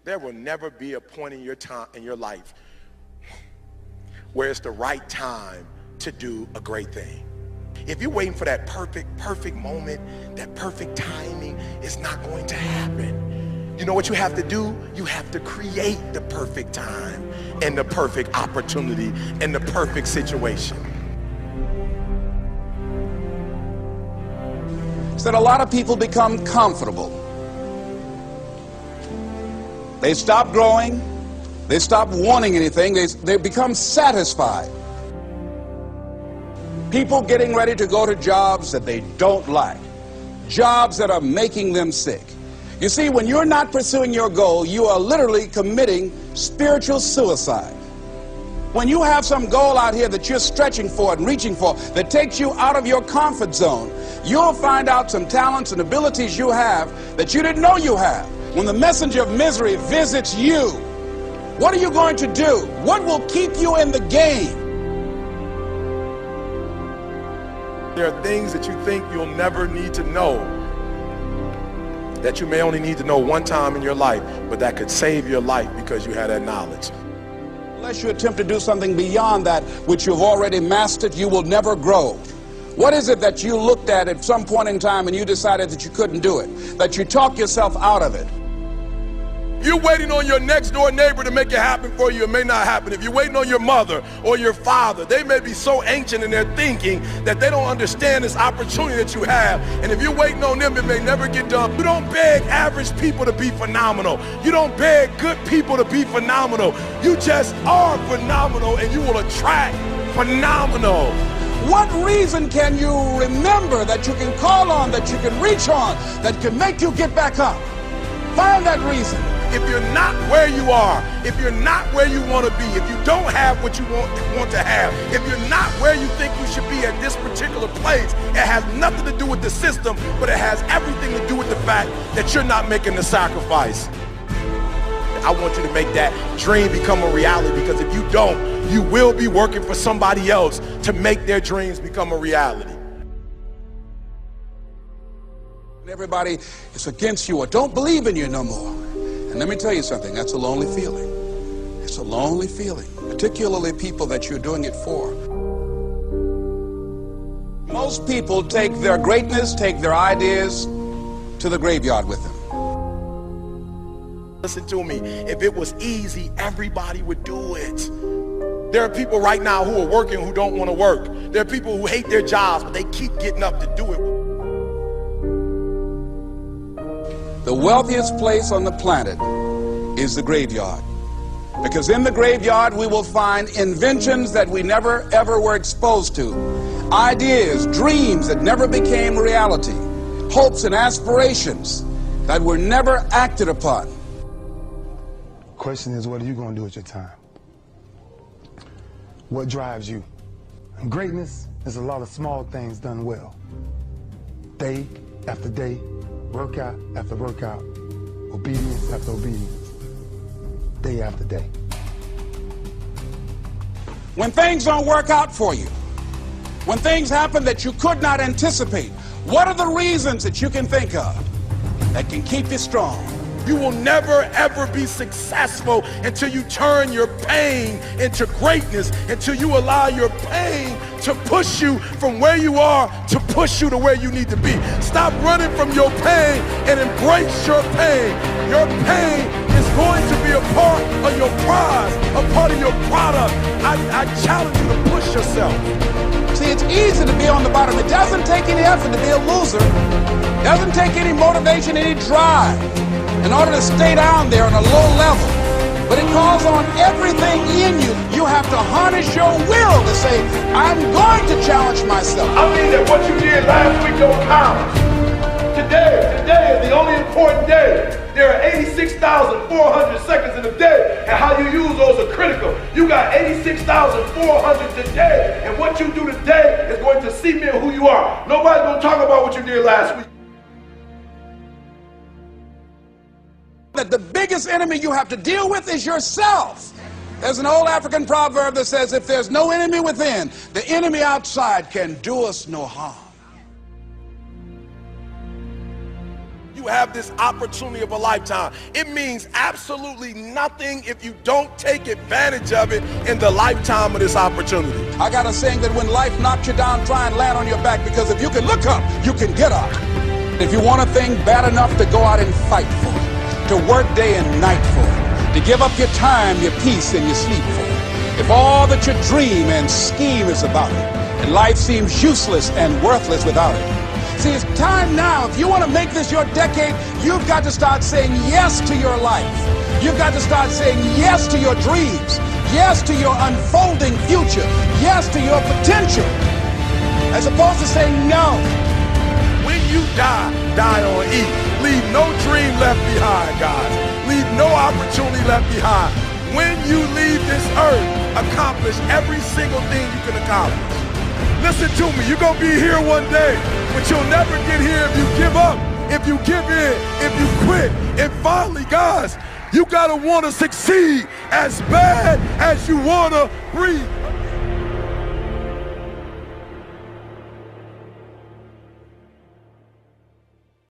There will never be a point in your life where it's the right time to do a great thing. If you're waiting for that perfect moment, that perfect timing, it's not going to happen. You know what you have to do? You have to create the perfect time and the perfect opportunity and the perfect situation. So that a lot of people become comfortable. They stop growing. They stop wanting anything. They become satisfied. People getting ready to go to jobs that they don't like. Jobs that are making them sick. You see, when you're not pursuing your goal, you are literally committing spiritual suicide. When you have some goal out here that you're stretching for and reaching for that takes you out of your comfort zone, you'll find out some talents and abilities you have that you didn't know you have. When the messenger of misery visits you, what are you going to do? What will keep you in the game? There are things that you think you'll never need to know, that you may only need to know one time in your life, but that could save your life because you had that knowledge. Unless you attempt to do something beyond that which you've already mastered, you will never grow. What is it that you looked at some point in time and you decided that you couldn't do it, that you talked yourself out of it? If you're waiting on your next door neighbor to make it happen for you, it may not happen. If you're waiting on your mother or your father, they may be so ancient in their thinking that they don't understand this opportunity that you have. And if you're waiting on them, it may never get done. You don't beg average people to be phenomenal. You don't beg good people to be phenomenal. You just are phenomenal, and you will attract phenomenal. What reason can you remember that you can call on, that you can reach on, that can make you get back up? Find that reason. If you're not where you are, if you're not where you want to be, if you don't have what you want to have, if you're not where you think you should be at this particular place, it has nothing to do with the system, but it has everything to do with the fact that you're not making the sacrifice. I want you to make that dream become a reality, because if you don't, you will be working for somebody else to make their dreams become a reality. Everybody is against you or don't believe in you no more. And let me tell you something, that's a lonely feeling. It's a lonely feeling, particularly people that you're doing it for. Most people take their greatness, take their ideas to the graveyard with them. Listen to me, if it was easy, everybody would do it. There are people right now who are working who don't want to work. There are people who hate their jobs, but they keep getting up to do it. The wealthiest place on the planet is the graveyard. Because in the graveyard we will find inventions that we never ever were exposed to. Ideas, dreams that never became reality. Hopes and aspirations that were never acted upon. The question is, what are you going to do with your time? What drives you? And greatness is a lot of small things done well. Day after day, workout after workout, obedience after obedience, day after day. When things don't work out for you, when things happen that you could not anticipate, what are the reasons that you can think of that can keep you strong? You will never ever be successful until you turn your pain into greatness, until you allow your pain to push you from where you are to push you to where you need to be. Stop running from your pain and embrace your pain. Your pain is going to be a part of your prize, a part of your product. I challenge you to push yourself. See, it's easy to be on the bottom. It doesn't take any effort to be a loser. It doesn't take any motivation, any drive in order to stay down there on a low level. But it calls on everything in you. You have to harness your will to say, I'm going to challenge myself. I mean that what you did last week don't count. Today is the only important day. There are 86,400 seconds in a day, and how you use those are critical. You got 86,400 today, and what you do today is going to cement who you are. Nobody's going to talk about what you did last week. That the biggest enemy you have to deal with is yourself. There's an old African proverb that says, if there's no enemy within, the enemy outside can do us no harm. you have this opportunity of a lifetime. It means absolutely nothing if you don't take advantage of it in the lifetime of this opportunity. I got a saying that when life knocks you down, try and land on your back, because if you can look up, you can get up. If you want a thing bad enough to go out and fight for it, to work day and night for it, to give up your time, your peace, and your sleep for it, if all that you dream and scheme is about it, and life seems useless and worthless without it. See, it's time now. If you want to make this your decade, you've got to start saying yes to your life. You've got to start saying yes to your dreams, yes to your unfolding future, yes to your potential, as opposed to saying no. When you die, die on E. Leave no dream left behind, guys. Leave no opportunity left behind. When you leave this earth, accomplish every single thing you can accomplish. Listen to me, you're gonna be here one day, but you'll never get here if you give up, if you give in, if you quit. And finally, guys, you gotta wanna succeed as bad as you wanna breathe.